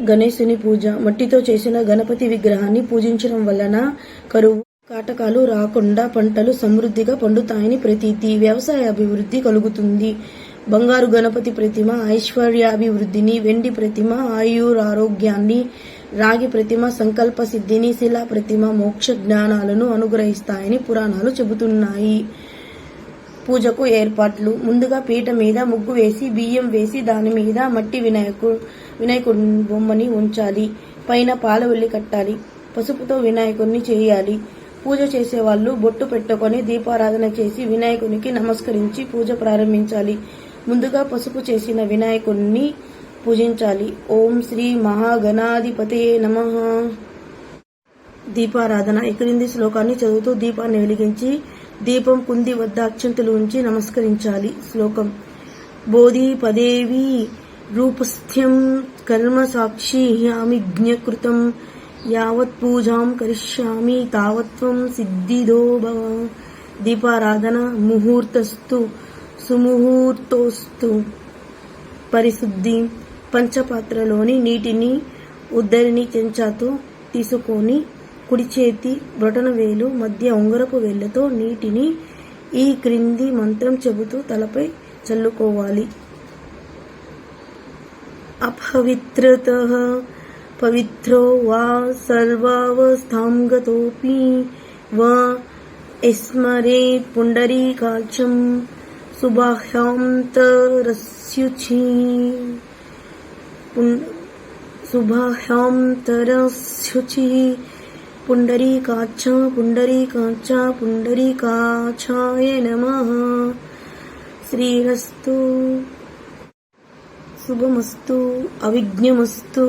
గణేశుని పూజ. మట్టితో చేసిన గణపతి విగ్రహాన్ని పూజించడం వలన కరువు కాటకాలు రాకుండా పంటలు సమృద్ధిగా పండుతాయని ప్రతీతి. వ్యవసాయ అభివృద్ధి కలుగుతుంది. బంగారు గణపతి ప్రతిమ ఐశ్వర్యాభివృద్ధిని, వెండి ప్రతిమ ఆయురారోగ్యాన్ని, రాగి ప్రతిమ సంకల్ప సిద్ధిని, శిలా ప్రతిమ మోక్ష జ్ఞానాలను అనుగ్రహిస్తాయని పురాణాలు చెబుతున్నాయి. పూజకు ఏర్పాట్లు. ముందుగా పీట మీద ముగ్గు వేసి బియ్యం వేసి దాని మీద మట్టి వినాయకుడి బొమ్మని ఉంచాలి. పైన పాలవెల్లి కట్టాలి. పసుపుతో వినాయకుడిని చేయాలి. పూజ చేసేవాళ్ళు బొట్టు పెట్టుకొని దీపారాధన చేసి వినాయకునికి నమస్కరించి పూజ ప్రారంభించాలి. ముందుగా పసుపు చేసిన వినాయకుడిని పూజించాలి. ఓం శ్రీ మహాగణాధిపతయే నమః. దీపారాధన. ఈ క్రింది శ్లోకాన్ని చదువుతూ దీపాన్ని వెలిగించి దీపం కుంది వద్ద అక్షంతలు ఉంచి నమస్కరించాలి. శ్లోకం. బోధిపదేవి రూపస్థ్యం కర్మ సాక్షి హ్యామిజ్ఞకృతం యావత్ పూజాం కరిష్యామి తావత్వం సిద్ధిదో భవ. దీపారాధన. ముహూర్తస్తు సుముహూర్తోస్తు. పరిశుద్ధి. పంచపాత్రలోని నీటిని ఉద్దరిని చెంచాతో తీసుకొని కుడి చేతి బ్రొటన వేలు మధ్య ఉంగరపు వేళ్లతో నీటిని ఈ క్రింది మంత్రం చెబుతూ తలపై చల్లుకోవాలి. అపవిత్రతః పవిత్రో వా సర్వావస్థాం గతోపి వా స్మరేత్ పుండరీకాక్షం శుభాహ్యాంతరస్యుచి. పుండరీకాక్ష పుండరీకాక్ష పుండరీకాక్షాయ నమః. శ్రీరస్తు శుభమస్తు అవిఘ్నమస్తు.